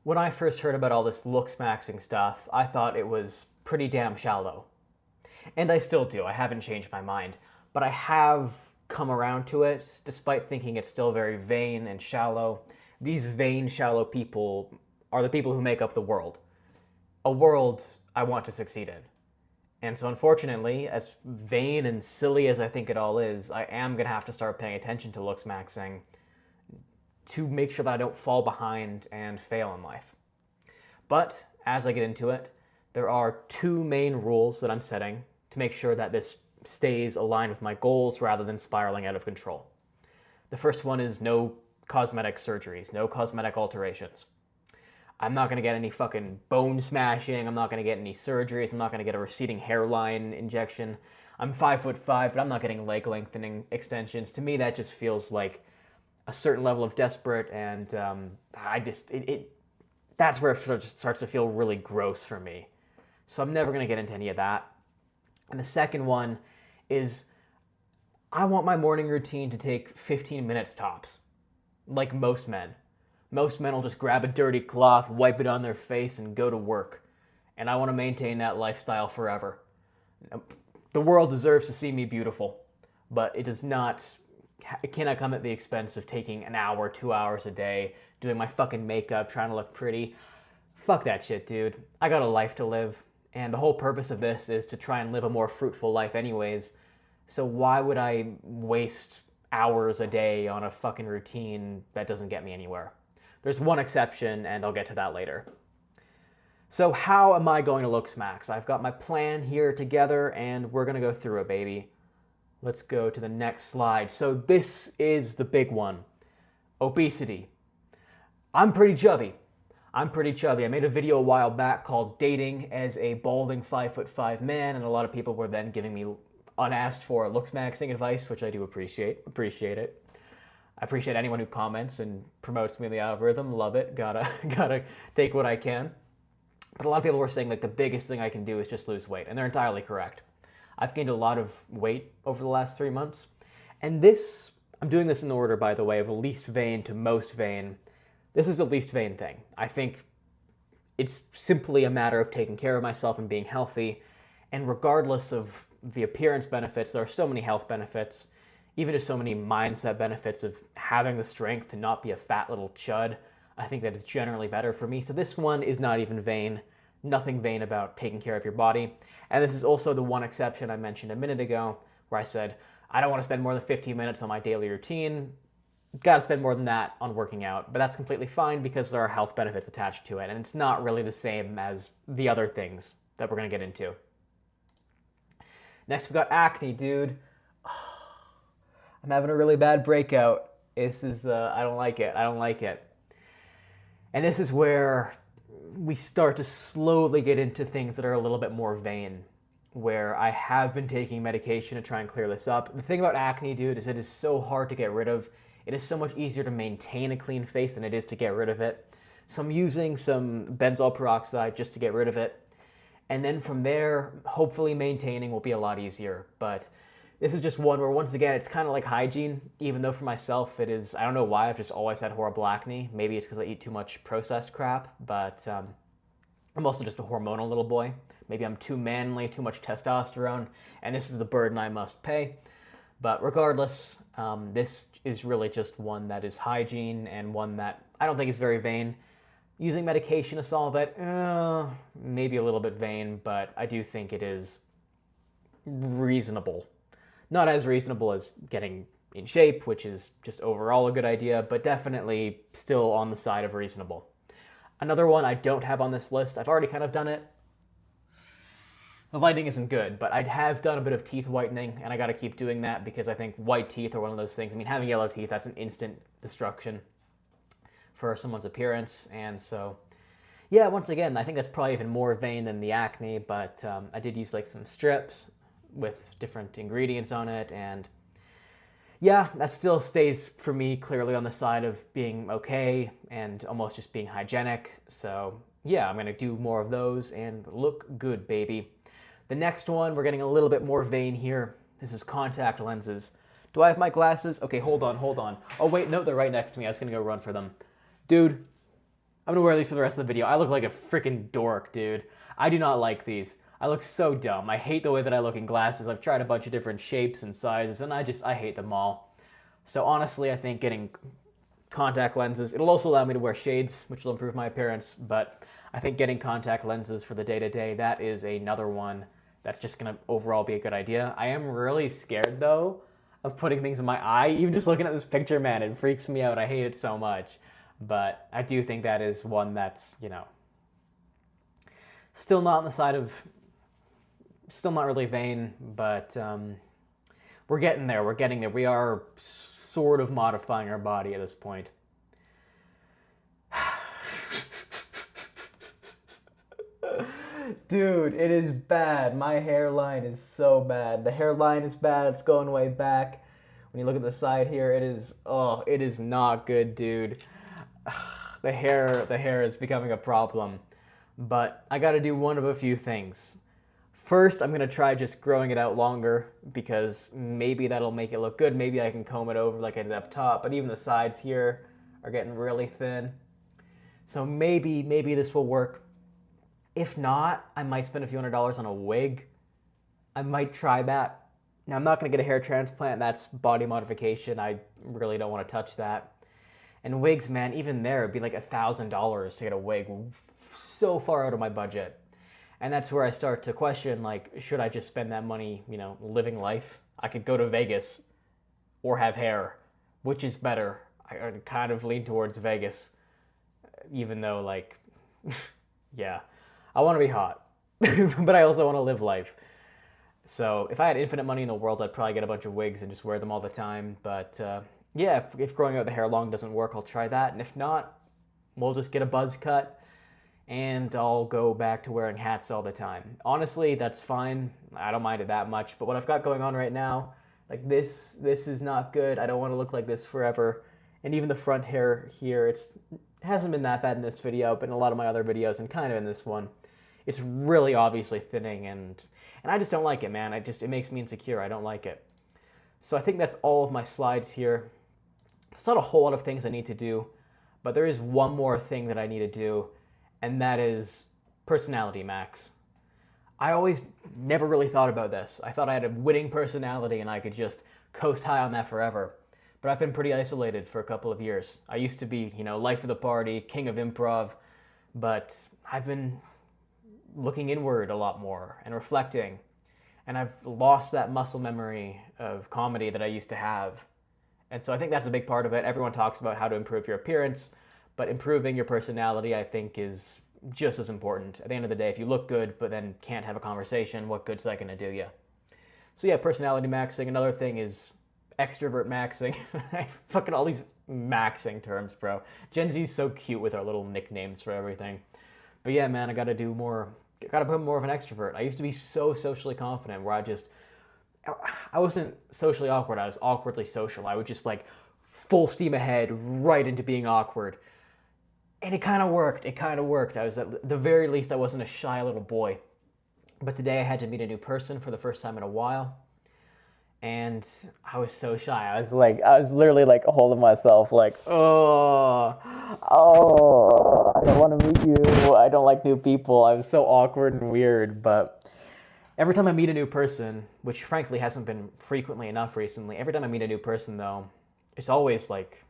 When I first heard about all this looksmaxing stuff, I thought it was pretty damn shallow. And I still do, I haven't changed my mind. But I have come around to it, despite thinking it's still very vain and shallow. These vain, shallow people are the people who make up the world. A world I want to succeed in. And so, unfortunately, as vain and silly as I think it all is, I am going to have to start paying attention to looksmaxing to make sure that I don't fall behind and fail in life. But as I get into it, there are two main rules that I'm setting to make sure that this stays aligned with my goals rather than spiraling out of control. The first one is no cosmetic surgeries, no cosmetic alterations. I'm not going to get any fucking bone smashing. I'm not going to get any surgeries. I'm not going to get a receding hairline injection. I'm 5'5", but I'm not getting leg lengthening extensions. To me, that just feels like a certain level of desperate, and that's where it starts to feel really gross for me. So I'm never going to get into any of that. And the second one is I want my morning routine to take 15 minutes tops, like most men. Most men will just grab a dirty cloth, wipe it on their face, and go to work. And I want to maintain that lifestyle forever. The world deserves to see me beautiful, but it cannot come at the expense of taking an hour, 2 hours a day, doing my fucking makeup, trying to look pretty. Fuck that shit, dude. I got a life to live, and the whole purpose of this is to try and live a more fruitful life anyways. So why would I waste hours a day on a fucking routine that doesn't get me anywhere? There's one exception, and I'll get to that later. So how am I going to looksmax? I've got my plan here together, and we're going to go through it, baby. Let's go to the next slide. So this is the big one. Obesity. I'm pretty chubby. I made a video a while back called Dating as a Balding 5'5" Man, and a lot of people were then giving me unasked for looksmaxing advice, which I do appreciate. Appreciate it. I appreciate anyone who comments and promotes me in the algorithm. Love it. Gotta take what I can. But a lot of people were saying like the biggest thing I can do is just lose weight, and they're entirely correct. I've gained a lot of weight over the last 3 months. And I'm doing this in order, by the way, of least vain to most vain. This is the least vain thing. I think it's simply a matter of taking care of myself and being healthy. And regardless of the appearance benefits, there are so many health benefits, even just so many mindset benefits of having the strength to not be a fat little chud. I think that is generally better for me. So this one is not even vain. Nothing vain about taking care of your body. And this is also the one exception I mentioned a minute ago, where I said, I don't want to spend more than 15 minutes on my daily routine. Got to spend more than that on working out. But that's completely fine because there are health benefits attached to it. And it's not really the same as the other things that we're going to get into. Next, we got acne, dude. I'm having a really bad breakout. This is, I don't like it. And this is where we start to slowly get into things that are a little bit more vain, where I have been taking medication to try and clear this up. The thing about acne, dude, is it is so hard to get rid of. It is so much easier to maintain a clean face than it is to get rid of it. So I'm using some benzoyl peroxide just to get rid of it. And then from there, hopefully maintaining will be a lot easier. But this is just one where, once again, it's kind of like hygiene, even though for myself it is, I don't know why, I've just always had horrible acne. Maybe it's because I eat too much processed crap, but I'm also just a hormonal little boy. Maybe I'm too manly, too much testosterone, and this is the burden I must pay. But regardless, this is really just one that is hygiene and one that I don't think is very vain. Using medication to solve it, maybe a little bit vain, but I do think it is reasonable. Not as reasonable as getting in shape, which is just overall a good idea, but definitely still on the side of reasonable. Another one I don't have on this list, I've already kind of done it. The lighting isn't good, but I have done a bit of teeth whitening, and I gotta keep doing that because I think white teeth are one of those things. I mean, having yellow teeth, that's an instant destruction for someone's appearance, and so, yeah, once again, I think that's probably even more vain than the acne, but I did use like some strips with different ingredients on it, and yeah, that still stays for me clearly on the side of being okay and almost just being hygienic. So yeah, I'm gonna do more of those and look good, baby. The next one, we're getting a little bit more vain here. This is contact lenses. Do I have my glasses? Okay, hold on. Oh wait, no, they're right next to me. I was gonna go run for them. Dude, I'm gonna wear these for the rest of the video. I look like a freaking dork, dude. I do not like these. I look so dumb. I hate the way that I look in glasses. I've tried a bunch of different shapes and sizes, and I hate them all. So honestly, I think getting contact lenses, it'll also allow me to wear shades, which will improve my appearance, but I think getting contact lenses for the day-to-day, that is another one that's just gonna overall be a good idea. I am really scared, though, of putting things in my eye. Even just looking at this picture, man, it freaks me out. I hate it so much. But I do think that is one that's, still not on the side of, still not really vain, but we're getting there. We're getting there. We are sort of modifying our body at this point. Dude, it is bad. My hairline is so bad. The hairline is bad. It's going way back. When you look at the side here, it is not good, dude. The hair is becoming a problem. But I got to do one of a few things. First, I'm going to try just growing it out longer because maybe that'll make it look good. Maybe I can comb it over like I did up top, but even the sides here are getting really thin. So maybe this will work. If not, I might spend a few $100s on a wig. I might try that. Now, I'm not going to get a hair transplant. That's body modification. I really don't want to touch that. And wigs, man, even there, it'd be like $1,000 to get a wig. So far out of my budget. And that's where I start to question, like, should I just spend that money, living life? I could go to Vegas or have hair. Which is better? I kind of lean towards Vegas. Even though, like, yeah. I want to be hot. But I also want to live life. So if I had infinite money in the world, I'd probably get a bunch of wigs and just wear them all the time. But yeah, if growing out the hair long doesn't work, I'll try that. And if not, we'll just get a buzz cut. And I'll go back to wearing hats all the time. Honestly, that's fine. I don't mind it that much. But what I've got going on right now, like this is not good. I don't want to look like this forever. And even the front hair here, it hasn't been that bad in this video, but in a lot of my other videos and kind of in this one, it's really obviously thinning, and I just don't like it, man. It makes me insecure. I don't like it. So I think that's all of my slides here. There's not a whole lot of things I need to do, but there is one more thing that I need to do, and that is personality max. I always never really thought about this. I thought I had a winning personality and I could just coast high on that forever. But I've been pretty isolated for a couple of years. I used to be, life of the party, king of improv, but I've been looking inward a lot more and reflecting. And I've lost that muscle memory of comedy that I used to have. And so I think that's a big part of it. Everyone talks about how to improve your appearance, but improving your personality, I think, is just as important. At the end of the day, if you look good but then can't have a conversation, what good's that going to do you? So yeah, personality maxing. Another thing is extrovert maxing. Fucking all these maxing terms, bro. Gen Z's so cute with our little nicknames for everything. But yeah, man, I got to put more of an extrovert. I used to be so socially confident where I wasn't socially awkward. I was awkwardly social. I would just like full steam ahead right into being awkward. And it kind of worked. I was at the very least, I wasn't a shy little boy. But today I had to meet a new person for the first time in a while. And I was so shy. I was literally like holding myself like, oh, I don't want to meet you. I don't like new people. I was so awkward and weird. But every time I meet a new person, which frankly hasn't been frequently enough recently, every time I meet a new person though, it's always like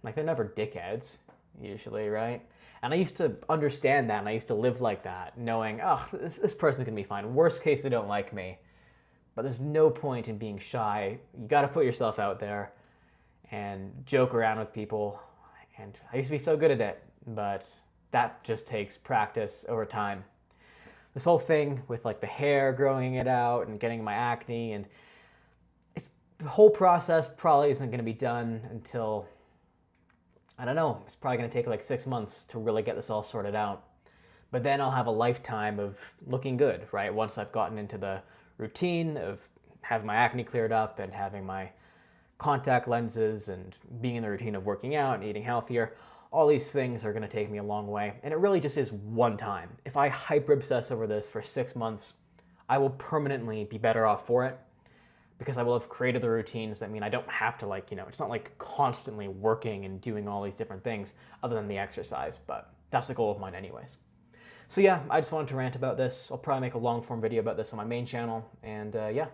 they're never dickheads, usually, right? And I used to understand that, and I used to live like that, knowing, oh, this person's gonna be fine. Worst case, they don't like me. But there's no point in being shy. You gotta put yourself out there and joke around with people. And I used to be so good at it, but that just takes practice over time. This whole thing with like the hair, growing it out and getting my acne, and the whole process probably isn't gonna be done until, I don't know, it's probably gonna take like 6 months to really get this all sorted out. But then I'll have a lifetime of looking good, right? Once I've gotten into the routine of having my acne cleared up and having my contact lenses and being in the routine of working out and eating healthier, all these things are gonna take me a long way. And it really just is one time. If I hyper obsess over this for 6 months, I will permanently be better off for it because I will have created the routines that mean I don't have to it's not like constantly working and doing all these different things other than the exercise. But That's the goal of mine anyways. So yeah, I just wanted to rant about this. I'll probably make a long form video about this on my main channel, and yeah,